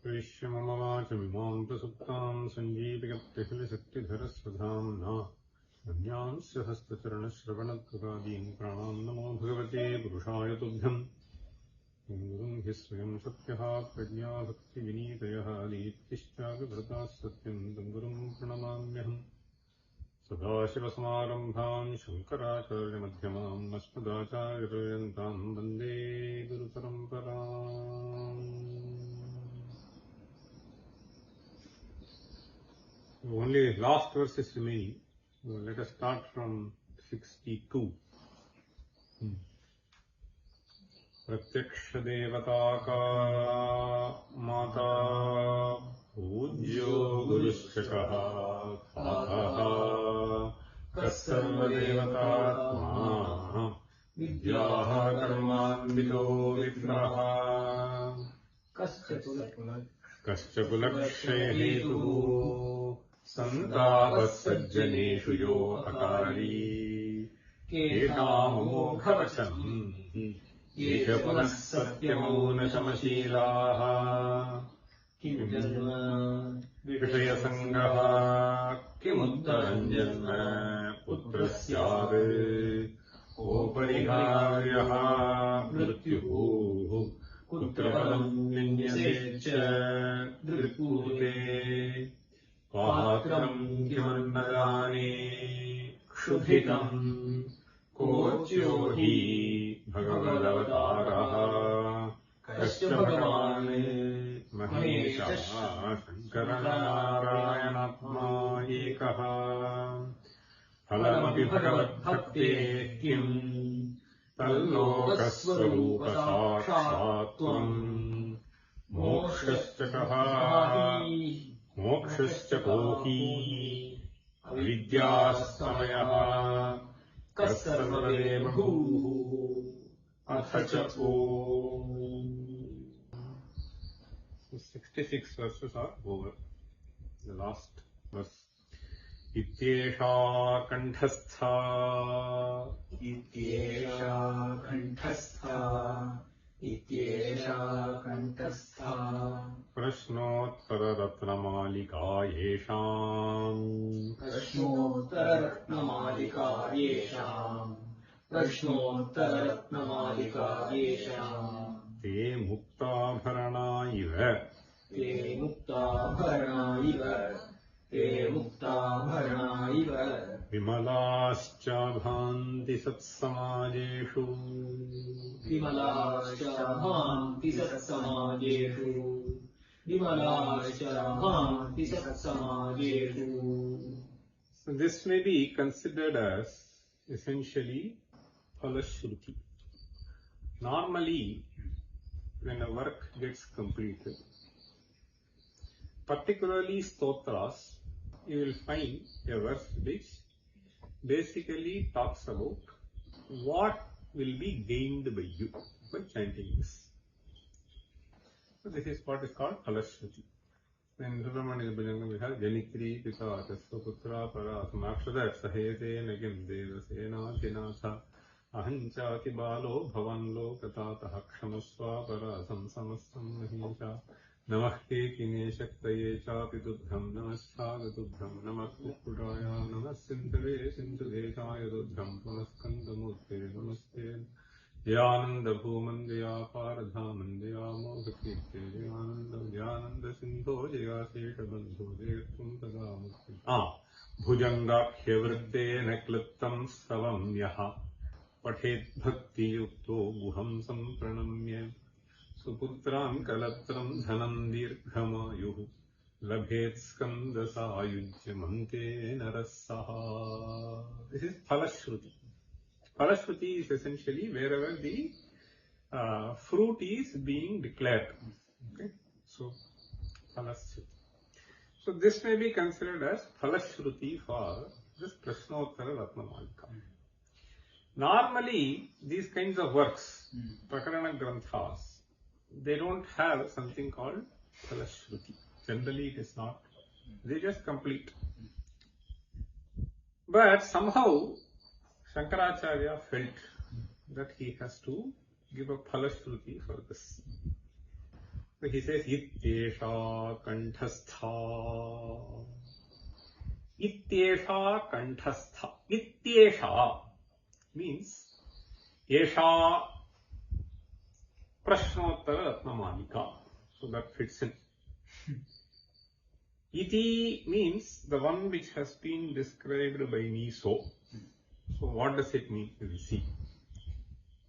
प्रविश्य मम वाचमिमां प्रसुप्तां सञ्जीवयत्यखिलशक्तिधरस्वधाम्ना अन्यांस्य हस्तचरणश्रवणत्वगादीन् प्राणान् नमो भगवते पुरुषाय तुभ्यम् गुरुं हि स्वयं सत्यः प्रज्ञा भक्तिविनीतयः दीप्तिश्चागभृताः सत्यं तं गुरुं प्रणमाम्यहम् सदाशिवसमारम्भाम् शङ्कराचार्यमध्यमाम् अस्मदाचार्यपर्यन्ताम् वन्दे गुरुपरम्पराम्. Only last verses remaining. Let us start from 62. प्रत्यक्षदेवताका माता पूज्यो गुरुश्चकः खातः कः सर्वदेवतात्मा विद्याः कर्मान्वितो विप्रः कश्च कुलक्षयहेतुः सन्तापः सज्जनेषु यो अकारी केषाममोघवचम् ये च पुनः सत्यमौनशमशीलाः विषयसङ्गः किमुत्तरम् जन्म पुत्रस्यात् कोपरिहार्यः मृत्युः पुत्रपदम् विन्यसेच्च दृक्पूते पात्रम् किमन्नदाने क्षुभितम् कोच्यो हि भगवदवतारः कश्च भगवान् महेशः शङ्करनारायणात्मा एकः फलमपि भगवद्भक्तेः किम् तल्लोकस्वरूपसाक्षात्त्वम् मोक्षश्च को हि अविद्यास्तमयः कः सर्वदेव भूः अथ च ओम्. 66 verses are over. The last verse. इत्येषा कण्ठस्था प्रश्नोत्तररत्नमालिका येषाम् ते मुक्ताभरणा इव विमलाश्च भान्ति सत्समाजेषु So this may be considered as essentially Phalashruti. Normally, when a work gets completed, particularly stotras, you will find a verse which basically talks about what will be gained by you by chanting this. So this is what is called Phalashruti. In Ramasubramanian Bhajanam we have Janikri Pita Tasva Putra Para Samakshada Sahete Nagim Devasena Tinatha Ahanchati Balo Bhavanlo Katataha Kshamasva Para Samsamasam Mahisha Namaste Kine Shaktaye Chapi Dudham Namaskara Dudham Namaste Pudaya Namasindare Sindhudeshaya Dudham Punaskandamurte Namaste Dhyananda Bhumandaya Paradhamandaya Moghakirte Dhyananda Sindho Jaya Seta Bandhu Deyatum Tadamukti Bhujangakya Vrittena Kliptam Stavam Yaha Pathet Bhakti Yukto Guham Sampranamya Suputram Kalatram Dhanam Dirghamayuh Labhet Skandasa Ayujyamante Narasaha. This is Phalashruti. Phalashruti is essentially wherever the fruit is being declared. Okay? So, Phalashruti. So, this may be considered as Phalashruti for this Prashnottara Ratnamalika. Normally, these kinds of works, Prakarana Granthas, they don't have something called Falashruti. Generally, it is not. They just complete. But somehow, Shankaracharya felt that he has to give a Falashruti for this. So he says, Ityesha Kanthastha. Ityesha Kanthastha. Ityesha means Yesha Prashnottara Ratnamalika. So that fits in. Iti means the one which has been described by me so. So what does it mean? We will see.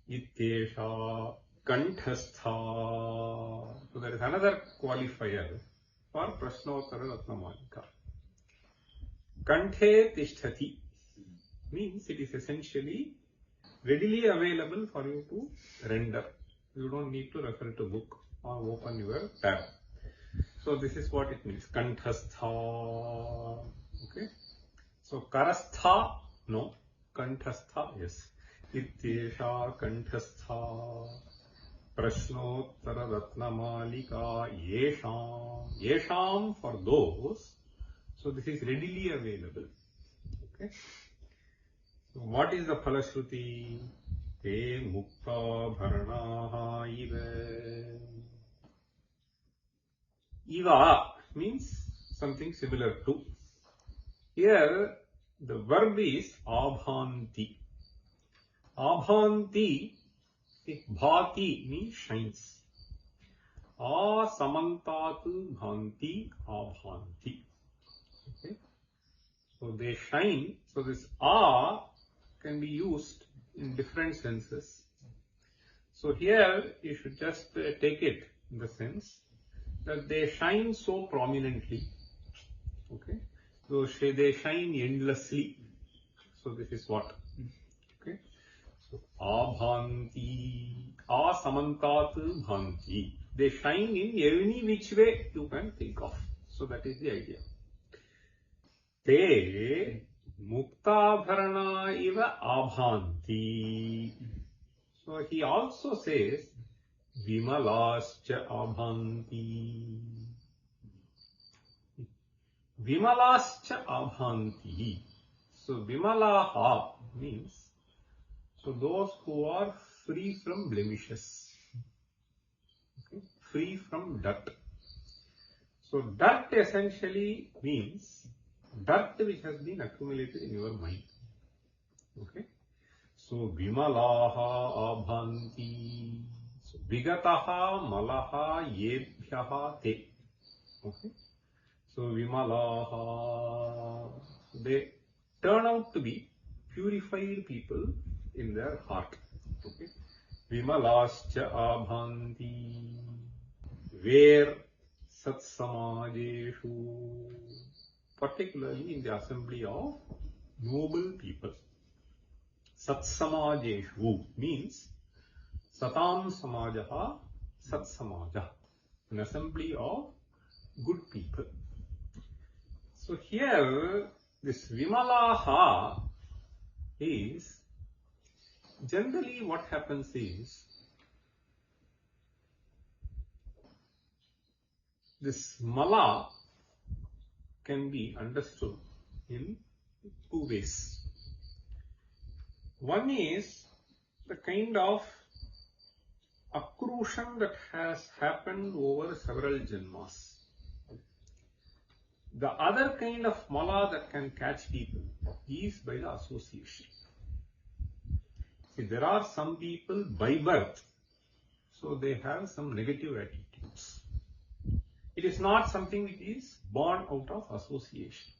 Ityesha Kanthastha. So there is another qualifier for Prashnottara Ratnamalika. Kanthe Tishtati means it is essentially readily available for you to render. You don't need to refer to book or open your tab. So this is what it means. Kanthastha. Okay. So Karastha, no. Kanthastha, yes. Ityesha Kanthastha. Prashnottara Ratnamalika. Yesham. Yesham for those. So this is readily available. Okay. So what is the Falashruti? Te mukta bharanaha iva. Iva means something similar to. Here the verb is abhanti. Abhanti, bhati means shines. Asamantat bhanti abhanti. Okay. So they shine. So this a can be used in different senses. So here you should just take it in the sense that they shine so prominently. Okay. So they shine endlessly. So this is what. Okay. So abhanti, asamantat bhanti. They shine in any which way you can think of. So that is the idea. Te muktabharana iva abhanti. So he also says vimalascha abhanti. Vimalascha abhanti. So vimalaha means so those who are free from blemishes. Okay? Free from dirt. So dirt essentially means dirt which has been accumulated in your mind. Okay. So vimalaha abhanti. So vigataha malaha yebhyaha te. Okay. So vimalaha. They turn out to be purified people in their heart. Okay. Vimalascha abhanti. Where satsamajeshu. Particularly in the assembly of noble people. Satsamajeshu means Satam Samajaha Sat Samaja, an assembly of good people. So here this Vimalaha is generally what happens is this Mala can be understood in two ways. One is the kind of accrusion that has happened over several janmas. The other kind of mala that can catch people is by the association. See, there are some people by birth, so they have some negative attitudes. It is not something which is born out of association.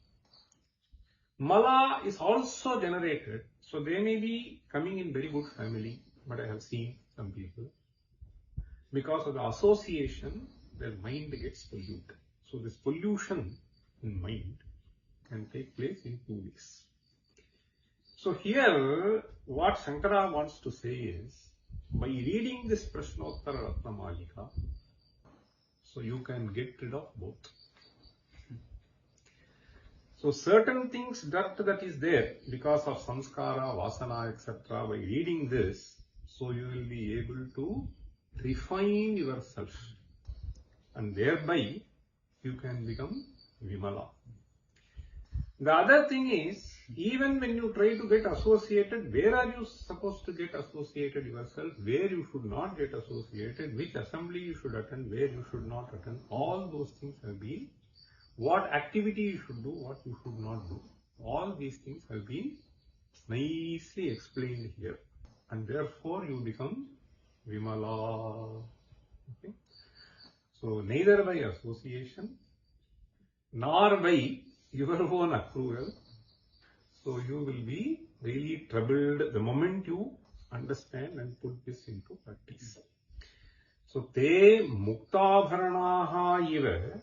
Mala is also generated, so they may be coming in very good family, but I have seen some people, because of the association, their mind gets polluted. So this pollution in mind can take place in two ways. So here, what Shankara wants to say is, by reading this Prashnottara Ratnamalika, so you can get rid of both. So certain things, dirt that is there because of samskara, vasana, etc. By reading this, so you will be able to refine yourself, and thereby you can become Vimala. The other thing is, even when you try to get associated, where are you supposed to get associated yourself, where you should not get associated, which assembly you should attend, where you should not attend, all those things have been, what activity you should do, what you should not do. All these things have been nicely explained here, and therefore you become Vimala. Okay? So neither by association nor by your own approval, so you will be really troubled the moment you understand and put this into practice. So te muktabharanaha iva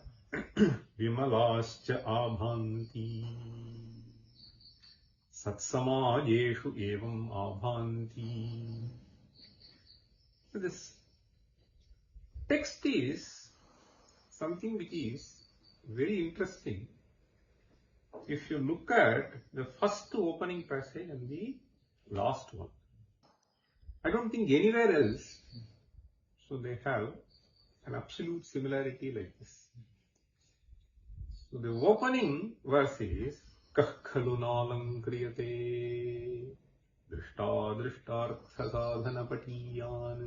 vimalascha abhanti satsamajeshu evam abhanti. So this text is something which is very interesting. If you look at the first opening passage and the last one, I don't think anywhere else, so they have an absolute similarity like this. So the opening verse is Kakhalunalam kriyate drishta drishtartha sadhana patiyan.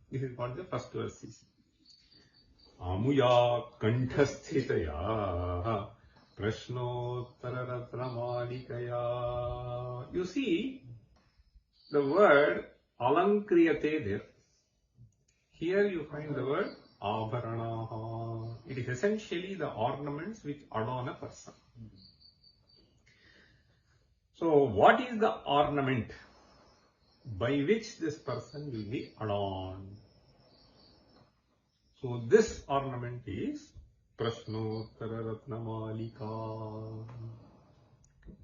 This is what the first verse is. Amuya kanthasthitaya Prashnottara Ratnamalika. You see the word alankriyate there. Here you find the word abharanaha. It is essentially the ornaments which adorn a person. So what is the ornament by which this person will be adorned? So this ornament is Prashnottara Ratnamalika.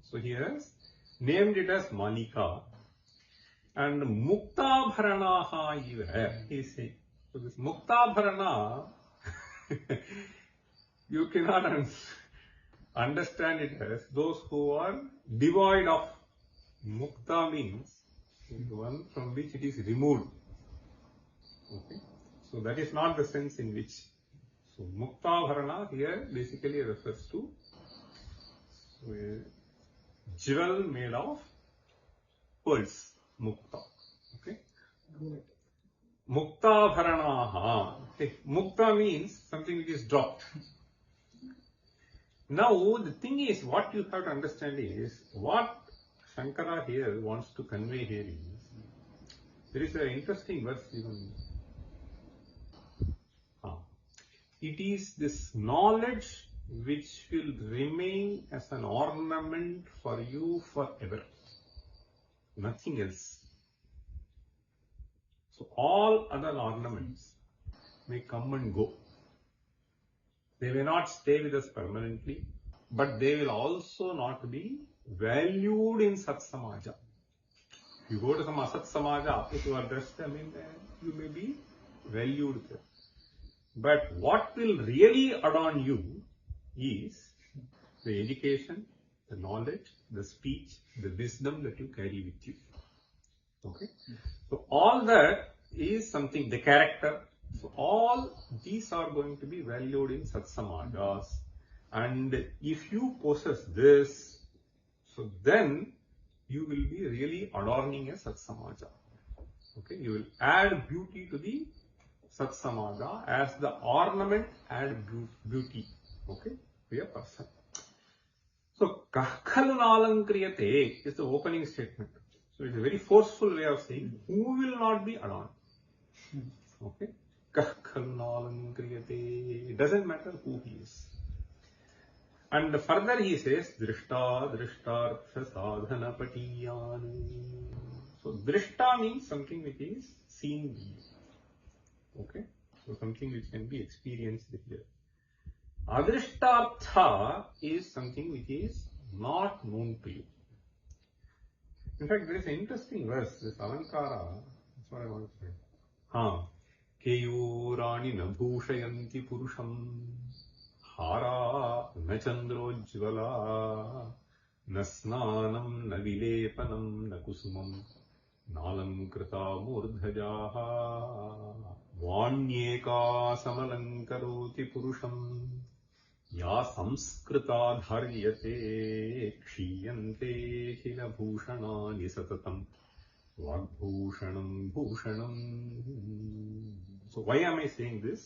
So he has named it as Malika. And Muktabharanaha iva, he is saying. So this Muktabharana, you cannot understand it as those who are devoid of. Mukta means one from which it is removed. Okay. So that is not the sense in which. So Muktabharana here basically refers to a jewel made of pearls. Mukta. Okay. Muktabharanaha. Okay. Mukta means something which is dropped. Now the thing is, what you have to understand is, what Shankara here wants to convey here is, there is an interesting verse even. It is this knowledge which will remain as an ornament for you forever. Nothing else. So all other ornaments may come and go. They may not stay with us permanently, but they will also not be valued in Sat Samaja. If you go to some Asat Samaja, if you are dressed, you may be valued there. But what will really adorn you is the education, the knowledge, the speech, the wisdom that you carry with you. Okay? So all that is something, the character. So all these are going to be valued in Satsamajas. And if you possess this, so then you will be really adorning a Satsamaja. Okay? You will add beauty to the Satsamaja as the ornament add beauty. Okay? To a person. So Kakhalunalam kriyate is the opening statement. So it's a very forceful way of saying who will not be adorned. Okay? Kakhalunalam kriyate. It doesn't matter who he is. And further he says drishta drishtartha sadhana patiyan. So drishta means something which is seen. Okay? So something which can be experienced here. Adrishtartha is something which is not known to you. In fact, there is an interesting verse, this Alankara, that's what I want to say. Keyorani na bhushayanti purusham hara na chandrojvala na snanam na vilepanam na kusumam nalam krita murdhajaha vanyeka samalankaroti purusham ya samskrita dharyate kshiyante khila bhushanani satatam vagbhushanam bhushanam. So why am I saying this?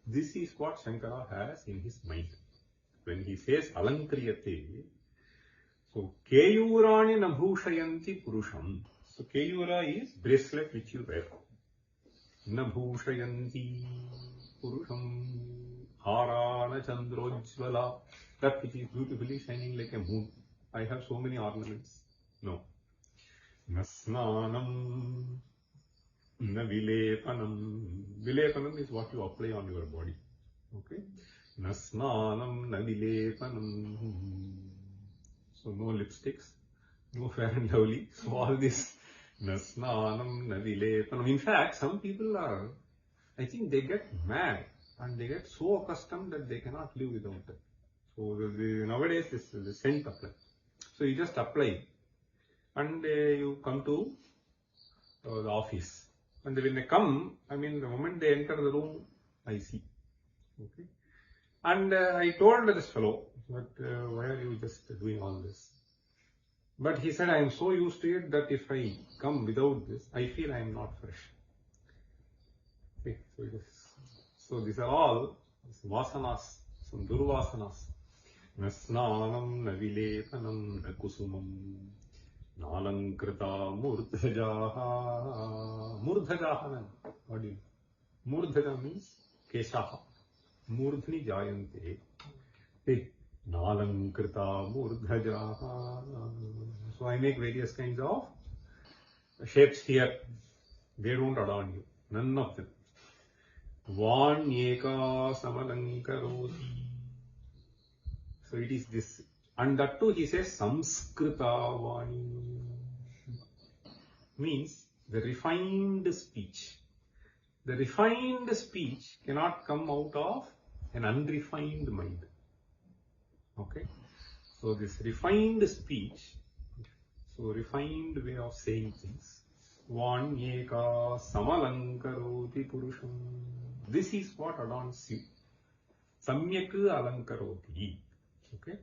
This is what Shankara has in his mind. When he says alankriyate, so keyurani na bhushayanti purusham. So keyura is bracelet which you wear. Na bhushayanti purusham. Harana chandrojvala, that which is beautifully shining like a moon. I have so many ornaments. No. Nasnanam, na vilepanam. Vilepanam is what you apply on your body. Okay. Nasnanam, na vilepanam. So no lipsticks, no fair and lovely. So all this nasnanam, na vilepanam. In fact, some people are, I think they get mad. And they get so accustomed that they cannot live without it. So nowadays this is the scent apply. So you just apply and you come to the office. And when they come, I mean the moment they enter the room, I see. Okay. And I told this fellow, but why are you just doing all this? But he said, I am so used to it that if I come without this, I feel I am not fresh. Okay. So these are all vasanas, some durvasanas. Na snanam, na vilepanam, na kusumam, nalankrita murdhajaha. Murdhajaha, what do you mean? Murdhaja means keshaha. Murdhni jayante. Hey, nalankrita murdhajaha. So I make various kinds of shapes here. They don't adorn you. None of them. Vanyeka samalankaroti. So it is this. And that too he says Samskrita Vani. Means the refined speech. The refined speech cannot come out of an unrefined mind. Okay. So this refined speech, so refined way of saying things. Vanyeka samalankaroti purusham. This is what adorns you. Samyak alankaroti. Okay.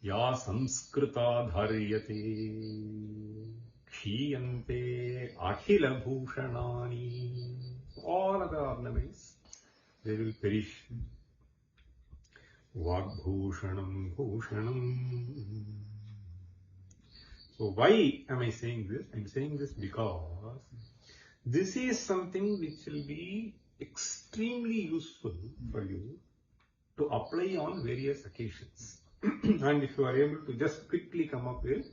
Ya samskrita dharyate kshiyante akhila bhushanani. All other ornaments, they will perish. Vagbhushanam bhushanam. So why am I saying this? I am saying this because this is something which will be extremely useful for you to apply on various occasions. And if you are able to just quickly come up with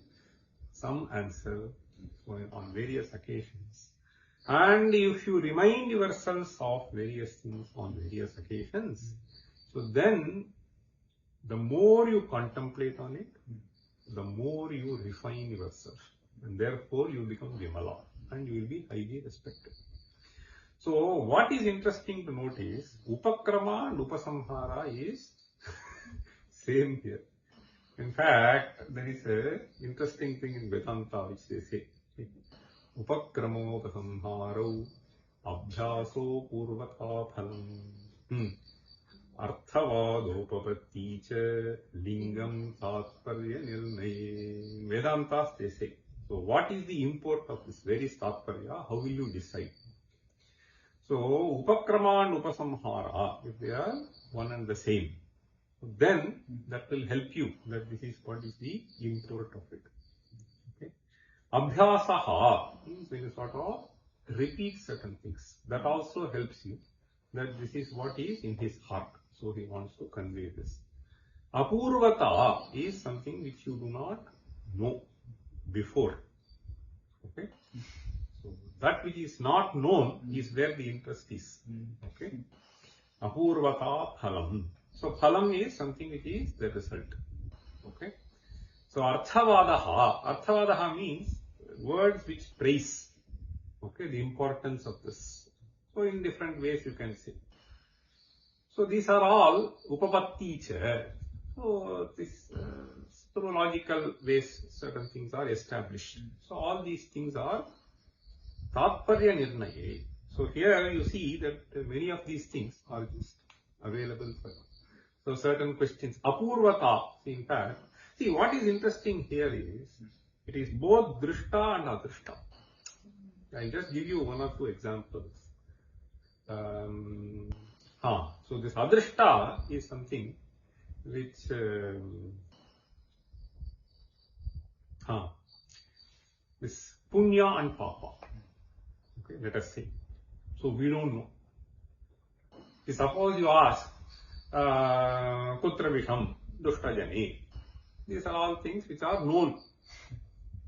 some answer on various occasions, and if you remind yourselves of various things on various occasions, so then the more you contemplate on it, the more you refine yourself, and therefore you become Vimala and you will be highly respected. So what is interesting to note is Upakrama and Upasamhara is same here. In fact, there is a interesting thing in Vedanta which they say Upakramo Upasamharo Abhyaso Purvata Phalam Arthavadopapatti cha Lingam Tatparya Nirnaye. Vedantas they say. So what is the import of this very Tatparya? How will you decide? So Upakrama and Upasamhara, if they are one and the same, then that will help you that this is what is the import of it. Okay. Abhyasaha means when you sort of repeat certain things. That also helps you that this is what is in his heart. So he wants to convey this. Apurvata is something which you do not know before. Okay. So that which is not known is where the interest is. Okay. Apurvata phalam. So phalam is something which is the result. Okay. So arthavadaha. Arthavadaha means words which praise. Okay. The importance of this. So in different ways you can say. So these are all upapatti cha. So this through logical ways certain things are established. So all these things are tatparya nirnaye. So here you see that many of these things are just available for you. So certain questions, apurvata, in fact, see what is interesting here is, it is both drishta and adrishta. I'll just give you one or two examples. So this adrishta is something which, this punya and papa. Okay, let us say. So we don't know. Suppose you ask, kutra visham dushta jane. These are all things which are known.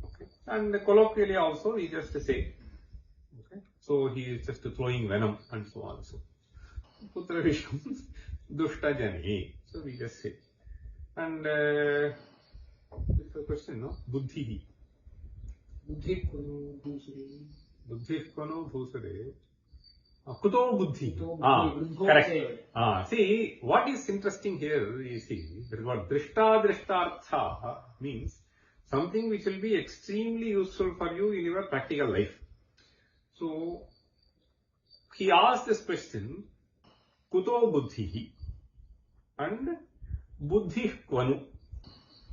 Okay. And colloquially also we just say. Okay. So he is just throwing venom and so on. So kutra visham dushta jane. So we just say. And this is a question, no? Buddhi. Buddhi kono bhusare. Kuto buddhi. Correct. See, what is interesting here, you see, that is what drishta drishtartha means something which will be extremely useful for you in your practical life. So, he asked this question, kuto buddhi and buddhi kvanu.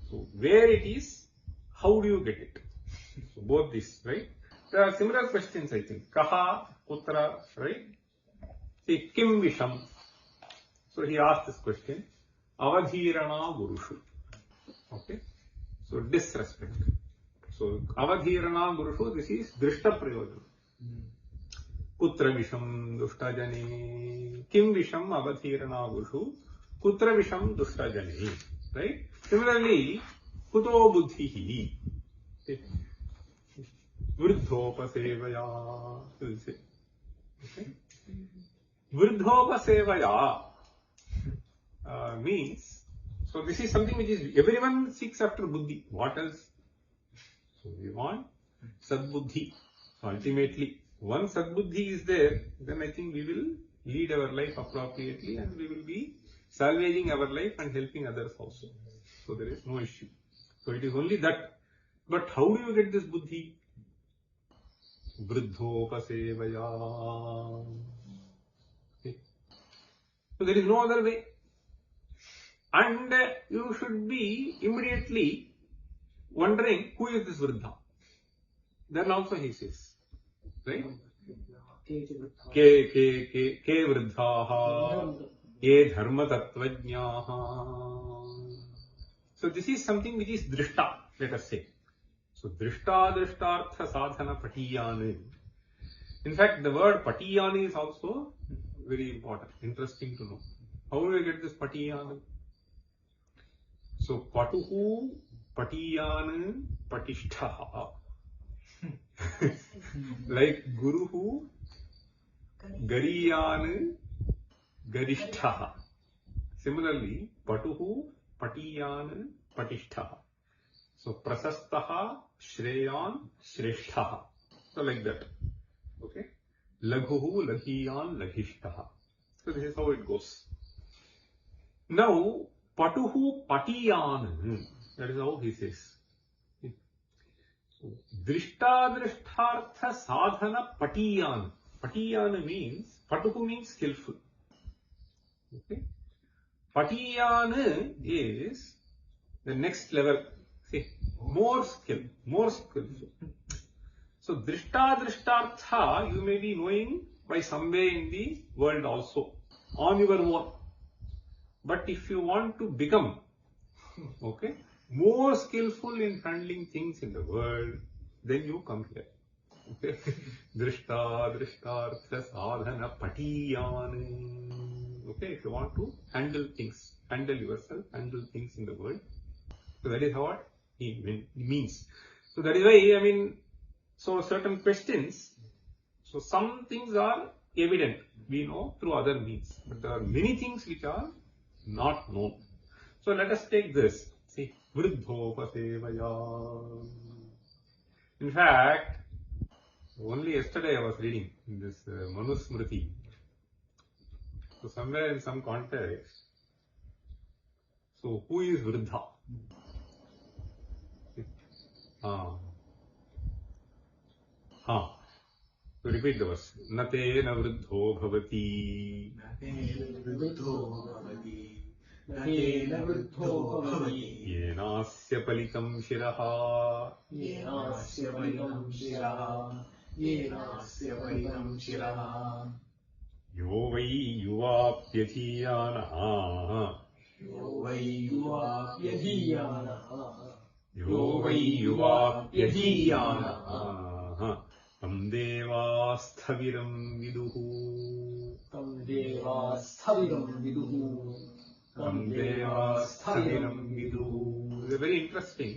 So, where it is, how do you get it? So, both these, right? There are similar questions, I think. Kaha, putra, right? See, kim visham. So he asked this question. Avadhirana gurushu. Okay. So disrespect. So avadhirana gurushu, this is drishta prayojana. Kutra visham dushta jane. Kim visham avadhirana gurushu. Kutra visham dushta jane. Right? Similarly, kuto buddhihi. Vruddhopasevaya. Okay. Vruddhopasevaya means, so this is something which is, everyone seeks after buddhi. What else? So we want sadbuddhi. So ultimately, once sadbuddhi is there, then I think we will lead our life appropriately and we will be salvaging our life and helping others also. So there is no issue. So it is only that. But how do you get this buddhi? Vruddhopasevaya. Okay. So there is no other way. And you should be immediately wondering, who is this Vruddha? Then also he says, right? Ke Vruddhaha, ye dharma tattvajnaha. So this is something which is drishta, let us say. So drishta drishtartha sadhana patiyani. In fact, the word patiyani is also very important, interesting to know. How do you get this patiyani? So patuhu patiyan patishtaha. Like guruhu gariyan garishtaha. Similarly, patuhu patiyan patishtaha. So prasastaha shreyan shreshtaha. So like that. Okay. Laghuhu laghiyan laghishtaha. So this is how it goes. Now, patuhu patiyan. That is how he says. Drishta drishtartha sadhana patiyan. Patiyan means, patuhu means skillful. Okay. Patiyan is the next level. See, more skillful. So drishta drishtartha you may be knowing by some way in the world also, on your own. But if you want to become, okay, more skillful in handling things in the world, then you come here. Okay, drishta drishtartha sadhana patiyan. Okay, if you want to handle things, handle yourself, handle things in the world. So that is what he means. So that is why, I mean, so certain questions, so some things are evident, we know through other means, but there are many things which are not known. So let us take this. See, Vruddhopasevaya. In fact, only yesterday I was reading in this Manusmriti. So somewhere in some context, so who is Vruddha? So repeat the verse. Natena vruddho bhavati. Natena vruddho bhavati. Natena vruddho bhavati. Yenasya palitam shiraha. Yenasya palitam shiraha. Yenasya palitam shiraha. Yo vai yuvapyadhiyanaha. Yo vai yuvapyadhiyanaha. Yo vai yuvapyadhiyanaha. Tam devasthaviram viduhu. Tam devasthaviram viduhu. Tam devasthaviram viduhu. It's a very interesting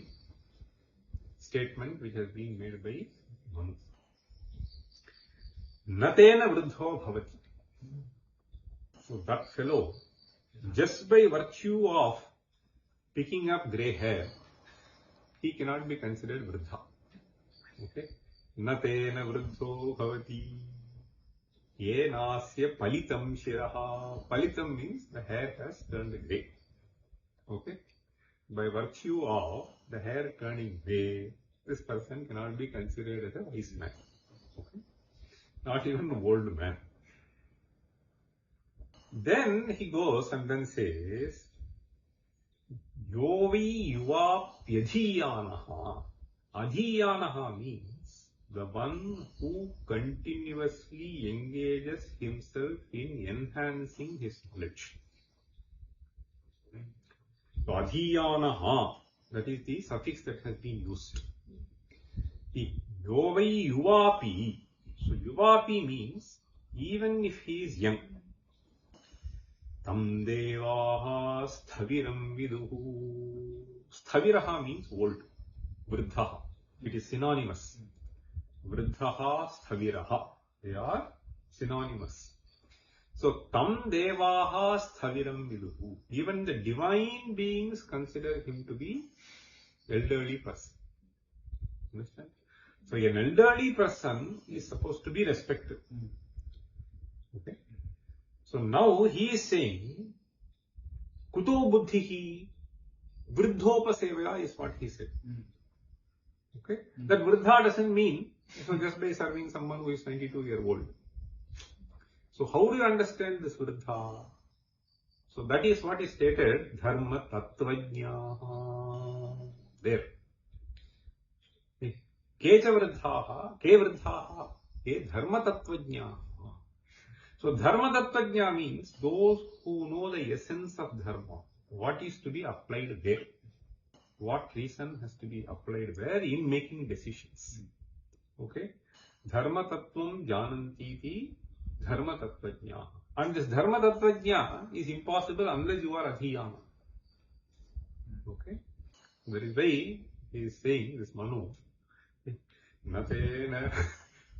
statement which has been made by Manu. Natena vruddho bhavati. So that fellow, just by virtue of picking up grey hair, he cannot be considered vruddha. Okay? Natena vruddho bhavati. Yenasya palitam shiraha. Palitam means the hair has turned grey. Okay? By virtue of the hair turning grey, this person cannot be considered as a wise man. Okay? Not even an old man. Then he goes and then says, Yovi yuva pyadhiyanaha. Adhiyanaha means the one who continuously engages himself in enhancing his knowledge. So adhiyanaha, that is the suffix that has been used. The Yovi yuvapi. So yuvapi means even if he is young. Tam devaha sthaviram viduhu. Sthaviraha means old. Vruddhaha. It is synonymous. Vruddhaha, sthaviraha. They are synonymous. So, tam devaha sthaviram viduhu. Even the divine beings consider him to be elderly person. Understand? So, an elderly person is supposed to be respected. Okay? So now he is saying, Kuto buddhihi, vruddhopasevaya is what he said. Okay? That vruddha doesn't mean so just by serving someone who is 92 years old. So how do you understand this vruddha? So that is what is stated, dharma tattvajnaha. There. Kecha vruddhaha, ke vruddhaha, ke dharma tattvajnaha. So dharma tattvajna means those who know the essence of dharma. What is to be applied there? What reason has to be applied where in making decisions? Okay? Dharma tattvam janantiti dharma tattvajna. And this dharma tattvajna is impossible unless you are adhiyana. Okay? That is why he is saying, this Manu, natena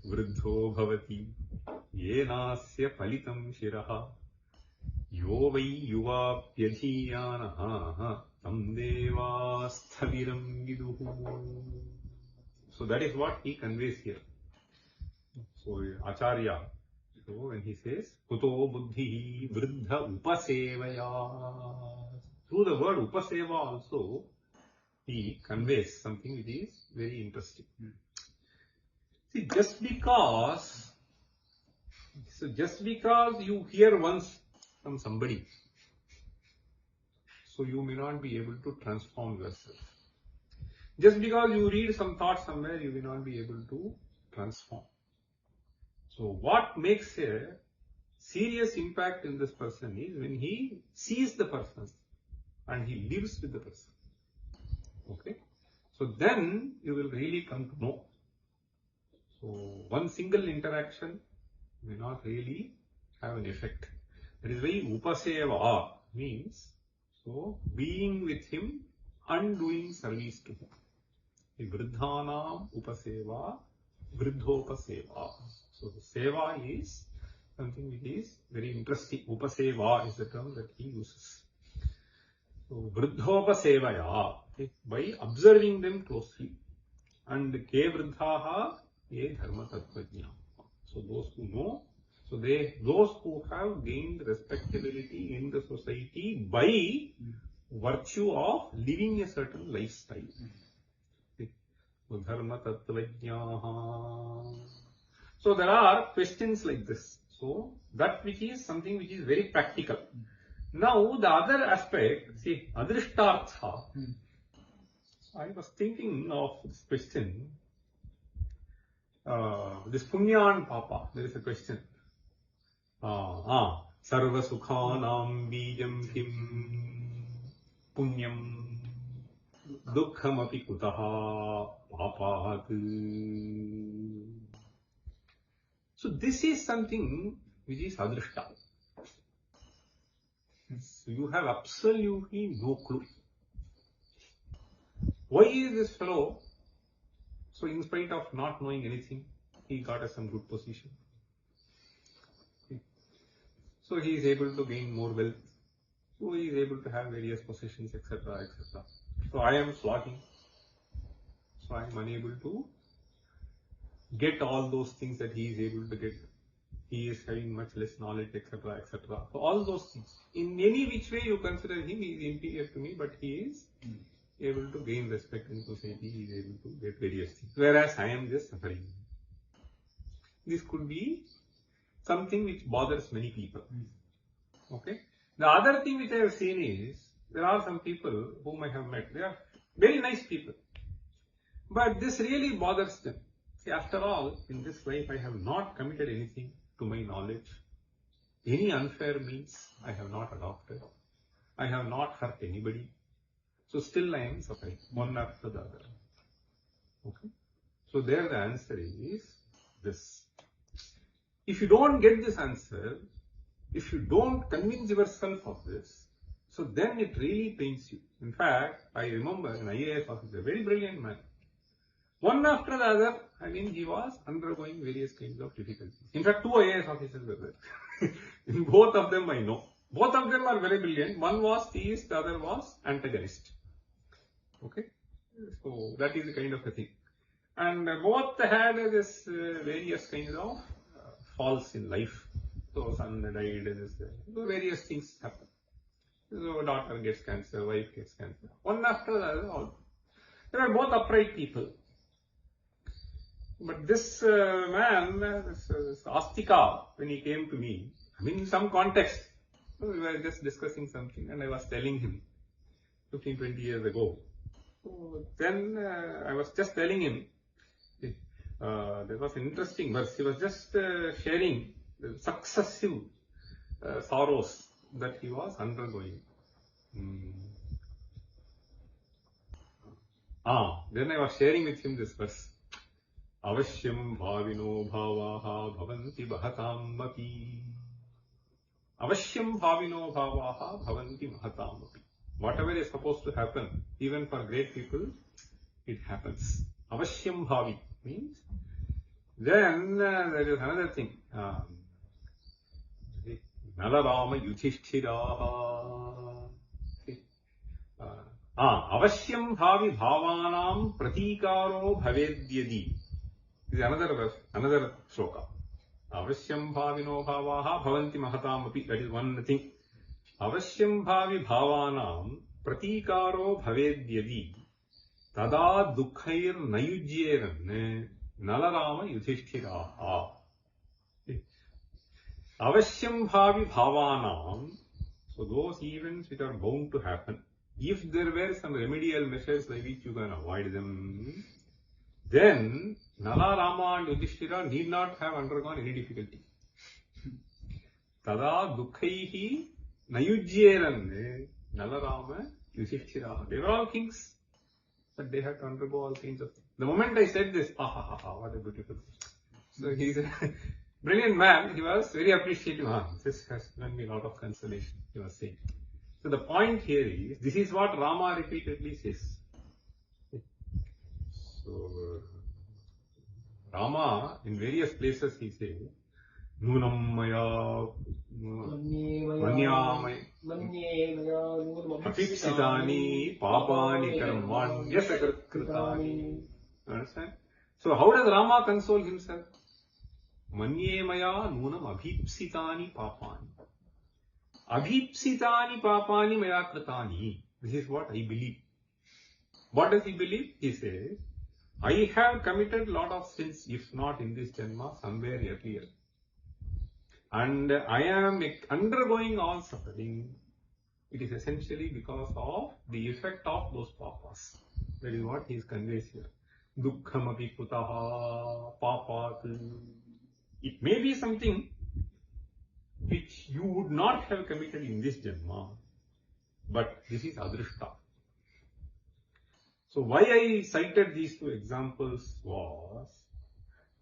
vruddho bhavati. Yenasya palitam shiraha. Yo vai yuvapyadhiyanaha. Tam devasthaviram viduhu. So that is what he conveys here. So Acharya, so when he says, Kuto buddhihi vruddha upasevaya. Through the word upaseva also, he conveys something which is very interesting. See, just because you hear once from somebody, so you may not be able to transform yourself. Just because you read some thought somewhere, you may not be able to transform. So what makes a serious impact in this person is when he sees the person and he lives with the person. Okay? So then you will really come to know. So one single interaction may not really have an effect. That is why upaseva means so being with him and doing service to him. Vruddhanam upaseva, vruddhopaseva. So seva is something which is very interesting. Upaseva is the term that he uses. So vruddhopasevaya, by observing them closely. And ke vruddhaha, ye dharma tattvajna. So those who know So those who have gained respectability in the society by virtue of living a certain lifestyle. So there are questions like this. So that which is something which is very practical. Now the other aspect, see, adrishtartha. I was thinking of this question. This punya and papa. There is a question. Sarva sukhanam bijam kim punyam dukkham api kutaha papat. So this is something which is adrishta. So you have absolutely no clue. Why is this fellow, so in spite of not knowing anything, he got some good position. So he is able to gain more wealth. So he is able to have various possessions, etc., etc. So I am slogging. So I am unable to get all those things that he is able to get. He is having much less knowledge, etc., etc. So all those things. In any which way you consider him, he is inferior to me, but he is able to gain respect in society. He is able to get various things. Whereas I am just suffering. This could be something which bothers many people. Okay. The other thing which I have seen is, there are some people whom I have met. They are very nice people. But this really bothers them. See, after all, in this life I have not committed anything to my knowledge. Any unfair means I have not adopted. I have not hurt anybody. So still I am suffering, one after the other. Okay. So there the answer is this. If you don't get this answer, if you don't convince yourself of this, so then it really pains you. In fact, I remember an IAS officer, a very brilliant man. One after the other, he was undergoing various kinds of difficulties. In fact, 2 IAS officers were there. In both of them I know. Both of them are very brilliant. One was theist, the other was antagonist. Okay? So that is the kind of a thing. And both had this various kinds of falls in life. So son died, so various things happen. So daughter gets cancer, wife gets cancer. One after the other, all. They were both upright people. But this man, this Astika, when he came to me, in some context, so we were just discussing something and I was telling him 15, 20 years ago. So then I was just telling him, there was an interesting verse. He was just sharing the successive sorrows that he was undergoing. Then I was sharing with him this verse. Avashyam bhavino bhavaha bhavanti bhatam api. Avashyam bhavino bhavaha bhavanti bhatam api. Whatever is supposed to happen, even for great people, it happens. Avashyam bhavi means. Then there is another thing. Nalarama Yudhishthiraha. Avashyam bhavi bhavanam pratikaro bhavedyadi. This is another verse, another shloka. Avashyam bhavino bhavaha bhavanti mahatam api. That is one thing. Avashyam bhavi bhavanam pratikaro bhavedyadi. Tada dukkhair nayujyeran nalarama yudhishthiraha. Avashyam bhavi bhavanam. So those events which are bound to happen, if there were some remedial measures by which you can avoid them, then Nala, Rama and Yudhishthira need not have undergone any difficulty. Tada dukkaihi nayujyeran Nala, Rama, Yudhishthira. They were all kings, but they had to undergo all kinds of things. The moment I said this, what a beautiful thing. So he's a brilliant man. He was very appreciative. This has given me a lot of consolation, he was saying. So the point here is, this is what Rama repeatedly says. So Rama, in various places he says, Nunam maya manyamaya apipsitani papani karmanyasakritani. Understand? So how does Rama console himself? Manye maya nunam abhipsitani papani. Abhipsitani papani maya kritani. This is what I believe. What does he believe? He says, I have committed lot of sins, if not in this Janma, somewhere earlier. And I am undergoing all suffering. It is essentially because of the effect of those papas. That is what he conveys here. Dukkhamapi kutaha papat. It may be something which you would not have committed in this Janma, but this is adrishta. So why I cited these two examples was,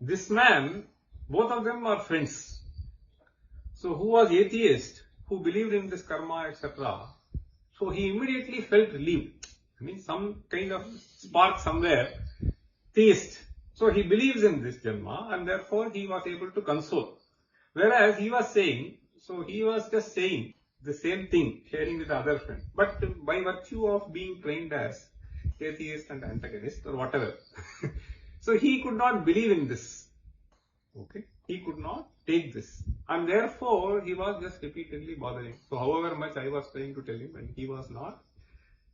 this man, both of them are friends. So who was atheist, who believed in this karma, etc. So he immediately felt relieved. I mean, some kind of spark somewhere, theist. So he believes in this Janma, and therefore he was able to console. Whereas he was saying, so he was just saying the same thing, sharing with the other friend. But by virtue of being trained as atheist and antagonist or whatever, so he could not believe in this. Okay, he could not take this, and therefore he was just repeatedly bothering. So however much I was trying to tell him, and he was not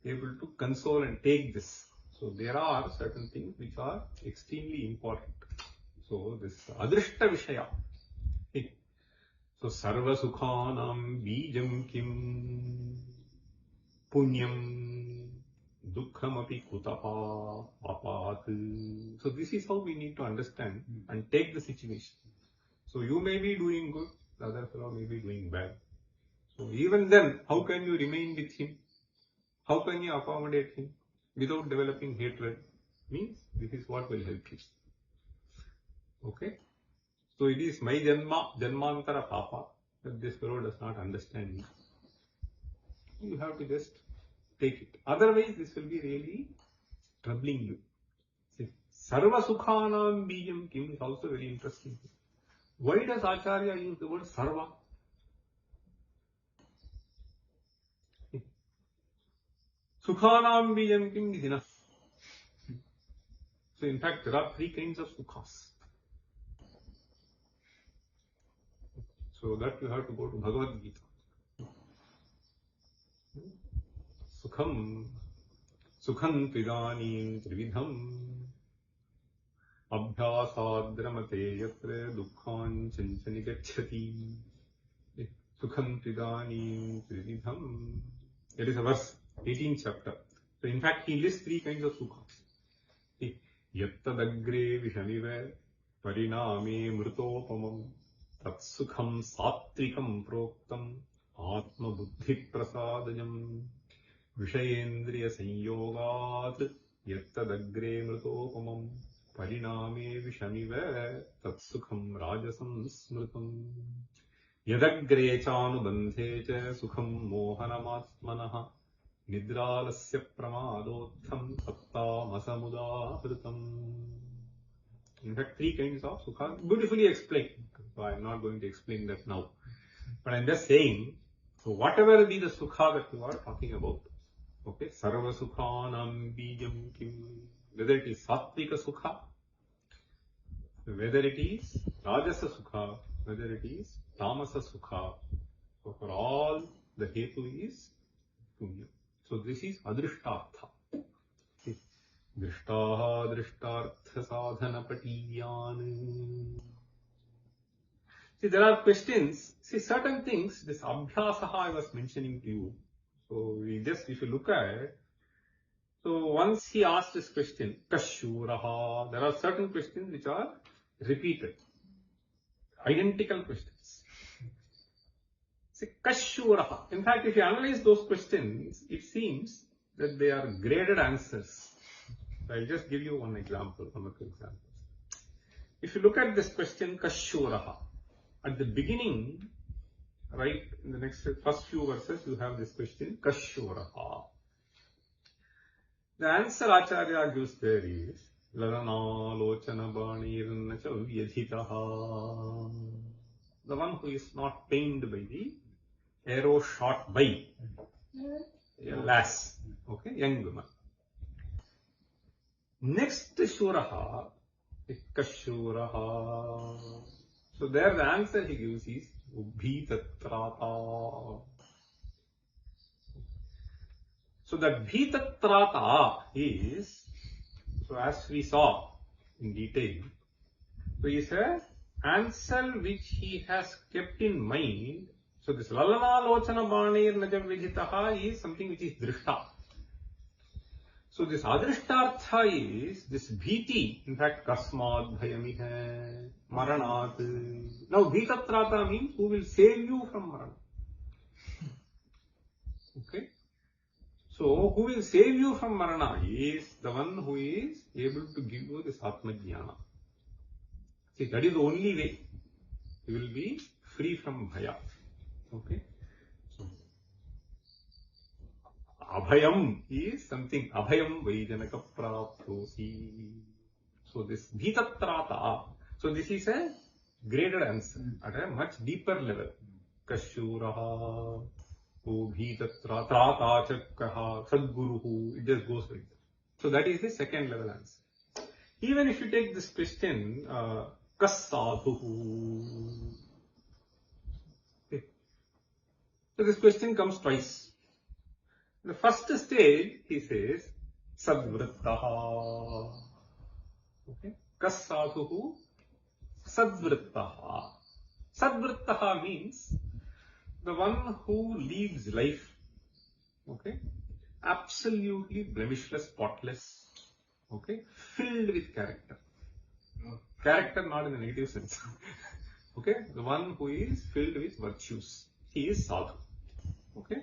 able to console and take this. So there are certain things which are extremely important. So this adrishta vishaya. So sarva sukhanam bijam kim punyam dukkham api kutaha apat. So this is how we need to understand and take the situation. So you may be doing good, the other fellow may be doing bad. So even then, how can you remain with him? How can you accommodate him without developing hatred? Means this is what will help you. Okay? So it is my janmantara papa, that this fellow does not understand me. You have to just take it. Otherwise, this will be really troubling you. See, sarva sukhanam bijam kim is also very interesting. Why does Acharya use the word sarva? Sukhanam bijam kim is enough. So in fact, there are three kinds of sukhas. So that you have to go to Bhagavad Gita. Sukham tvidani trividham abhyasadramate yatra dukkhan chanchani gacchati. Sukham tvidani trividham. It is a verse, 18th chapter. So in fact, he lists three kinds of sukhas. Yattadagre vishamive pariname mrutopamam tat sukham satvikam proktam atma buddhi prasadajam Vishayendriya sanyogat yattadagre mrutopamam pariname vishamive tatsukham rajasam smrutam yadagre chanubandhe cha sukham mohanamatmanaha nidralasya pramadottham sattamasamudahritam. In fact, three kinds of sukha, beautifully explained. So I am not going to explain that now. But I am just saying, so whatever be the sukha that you are talking about, okay, sarva sukhanam bijam kim, whether it is sattvika sukha, whether it is rajasa sukha, whether it is tamasa sukha, so for all the hetu is punya. So this is adrishtartha. Drishtaha drishtartha sadhana patiyan. See, there are questions. See, certain things, this abhyasaha I was mentioning to you. So we just, if you look at, so once he asked this question, Kashuraha, there are certain questions which are repeated, identical questions. See, Kashuraha. In fact, if you analyze those questions, it seems that they are graded answers. So I'll just give you one example, one or two examples. If you look at this question, Kashuraha, at the beginning, right, in the next first few verses, you have this question, Kashuraha. The answer Acharya gives there is, Lalana lochana banirna cha vyadhitaha. The one who is not pained by the arrow shot by a lass, okay, young woman. Next Shuraha, Kashuraha. So there the answer he gives is Bhitatrata. So that Bhitatrata is, so as we saw in detail, so is a answer which he has kept in mind. So this Lalana Lochana Banir Najam Vijitaha is something which is Drishta. So this Adrishtartha is this Bhiti, in fact, Kasmad Bhayamiha, Maranat. Now Bhitatrata means who will save you from Marana. Okay? So who will save you from Marana is the one who is able to give you this Atma Jnana. See, that is the only way you will be free from Bhaya. Okay? So, Abhayam is something, Abhayam Vaijanaka Praptosi. So this Bhitatrata, so this is a graded answer at a much deeper level. Kashuraha, Bhitatrata, Chakkaha, Sadguruhu, it just goes like that. So that is the second level answer. Even if you take this question, Kassadhuhu. Okay. So this question comes twice. The first stage, he says, Sadvrittaha. Okay. Kassadhuhu, Sadvrittaha. Sadvrittaha means the one who leads life, okay, absolutely blemishless, spotless, okay, filled with character. Character not in the negative sense. Okay, the one who is filled with virtues. He is sadhu. Okay,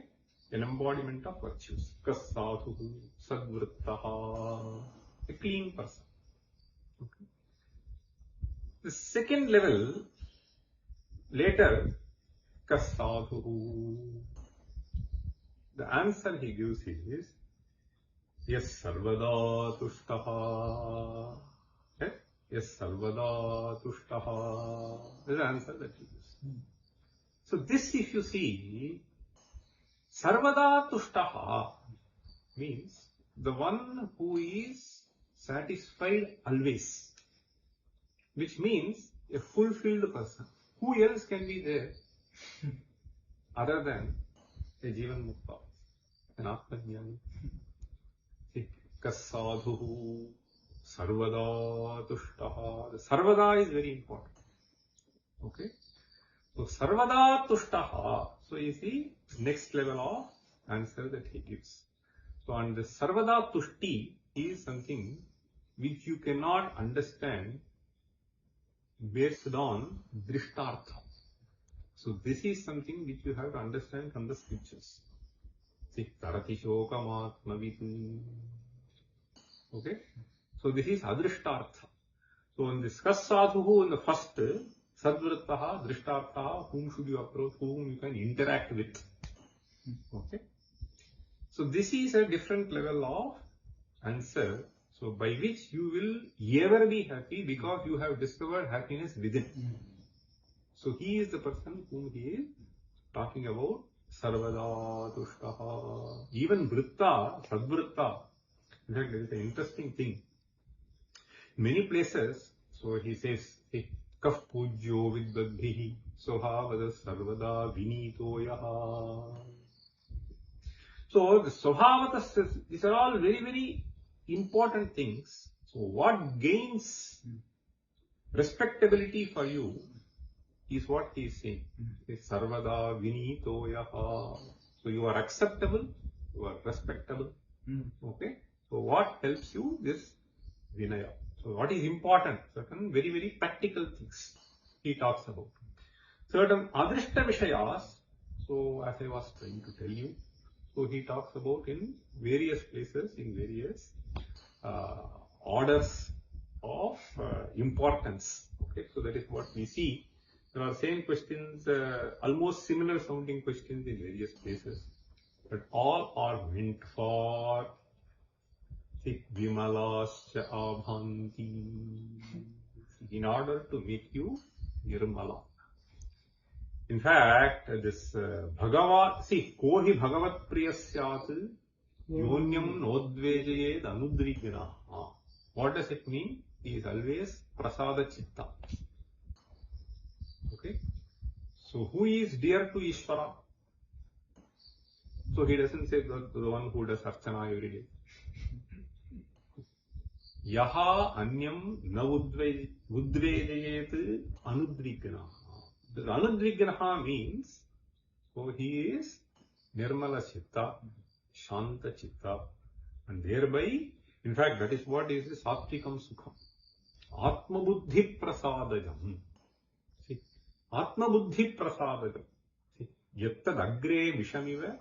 an embodiment of virtues. Kassadhu, sadvrittaha, a clean person. Okay. The second level, later, Kassadhu. The answer he gives is Yes Sarvada Tushtaha. Yes Sarvada Tushtaha. This is the answer that he gives. So this, if you see, Sarvada Tushtaha means the one who is satisfied always, which means a fulfilled person. Who else can be there other than a Jivan Mukta, an Atmajnani? Kassadhuhu, Sarvada Tushtaha. The Sarvada is very important. Okay? So Sarvada Tushtaha, so is the next level of answer that he gives. So and the Sarvada Tushti is something which you cannot understand based on Drishtartha. So this is something which you have to understand from the scriptures. See, Tarati Shokamatmavitu. Okay? So this is Adrishtartha. So in this Kassadhuhu, in the first, Sadvrittaha, Drishtartha, whom should you approach, whom you can interact with. Okay? So this is a different level of answer. So by which you will ever be happy because you have discovered happiness within. So he is the person whom he is talking about. Sarvada Tushtaha. Even Vritta, Sadvritta. In fact, there is an interesting thing. Many places, so he says, Kaf Pujyo Vidbadhihi Sohavada Sarvada Vinito Yaha. So the Sohavata, these are all very, very important things. So what gains respectability for you is what he is saying. Sarvada Vinito Yaha. So you are acceptable, you are respectable. Okay. So what helps you? This Vinaya. So what is important? Certain very, very practical things he talks about. Certain Adrishta Vishayas, so as I was trying to tell you, so he talks about in various places, in various orders of importance. Okay, so that is what we see. There are same questions, almost similar sounding questions in various places, but all are meant for Vimalascha Abhanti, in order to make you Nirmala. In fact, this Bhagavat, see, Kohi Bhagavat Priyasyat Yonyam Nodvejayed Anudrigna. What does it mean? He is always Prasada Chitta. So who is dear to Ishvara? So he doesn't say the one who does archana every day. Yaha anyam na udvedayet anudvignaha. The anudvignaha means, so he is nirmala chitta, shanta chitta, and thereby, in fact, that is what is the satvikam sukham. Atma buddhi prasadajam. See, Atma buddhi prasadajam. See, yattad agre vishamiva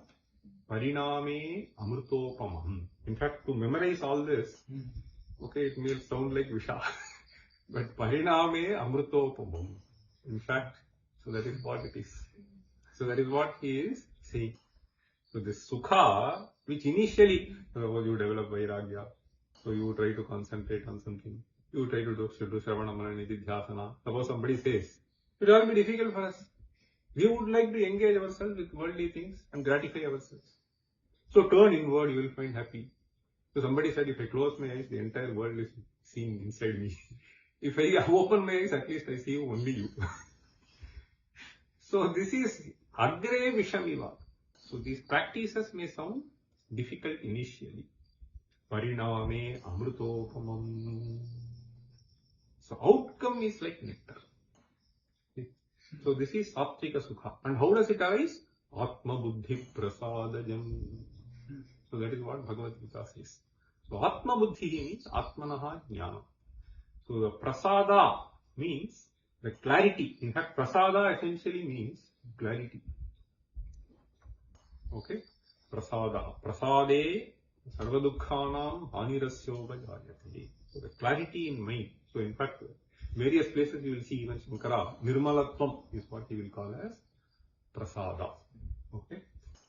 pariname amrutopamam. In fact, to memorize all this, okay, it may sound like visha, but pariname amrutopamam. In fact, so that is what it is. So that is what he is saying. So this sukha, which initially, suppose you develop vairagya, so you try to concentrate on something, you try to do Shravana Manana Nididhyasana. Suppose somebody says, it will be difficult for us. We would like to engage ourselves with worldly things and gratify ourselves. So turn inward, you will find happy. So somebody said, if I close my eyes, the entire world is seen inside me. If I open my eyes, at least I see only you. So this is agre vishamiva. So these practices may sound difficult initially. Pariname amrutopamam. So outcome is like nectar. So this is sattvika sukha. And how does it arise? Atma buddhi prasadajam. So that is what Bhagavad Gita says. So Atma buddhi means Atmanaha jnana. So the prasada means the clarity. In fact, prasada essentially means clarity. Okay? Prasada. Prasade sarvadukhanam hanirasyobhajayate. So the clarity in mind. So in fact, various places you will see even Shankara, nirmalatvam is what he will call as prasada. Okay?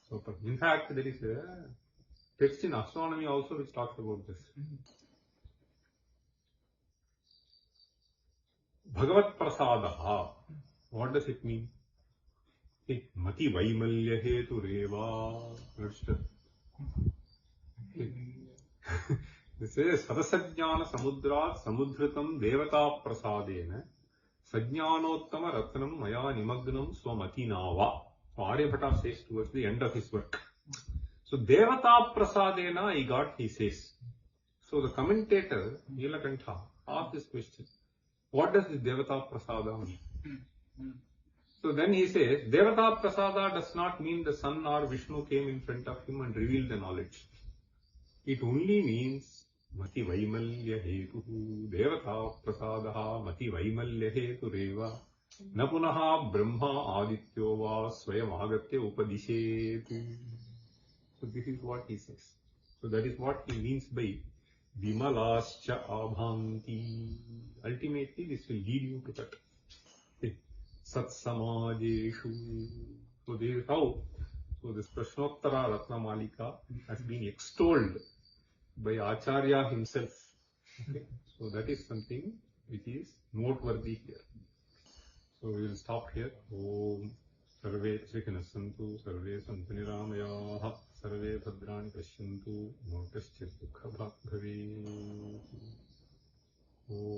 So in fact, there is a text in astronomy also which talks about this. Bhagavat prasadaha. What does it mean? Mati vaimalya hetu reva. This is Sadasajnana Samudrat Samudhritam Devata Prasadena Sajnanottama Ratnam Maya Nimagnam Swamatinava. So Aryabhata says towards the end of his work. So Devata Prasadena I got, he says. So the commentator, Nilakantha, asked this question. What does this Devata Prasada mean? So then he says, Devata Prasada does not mean the sun or Vishnu came in front of him and revealed the knowledge. It only means Mati Vaimalya Hetuhu Devata Prasadaha Mati Vaimalya Hetureva Napunaha Brahma Adityo Va Swayam Agatya Upadishet. So this is what he says. So that is what he means by Vimalascha Abhanti. Ultimately, this will lead you to that. Sat Samajeshu. So this is how. So this Prashnottara Ratnamalika has been extolled by Acharya himself. Okay? So that is something which is noteworthy here. So we will stop here. Om Sarve Srikhana Santu Sarve Santu Niramayaha Sarve Bhadrani Pashyantu Mokaschit Dukha Bhave. Om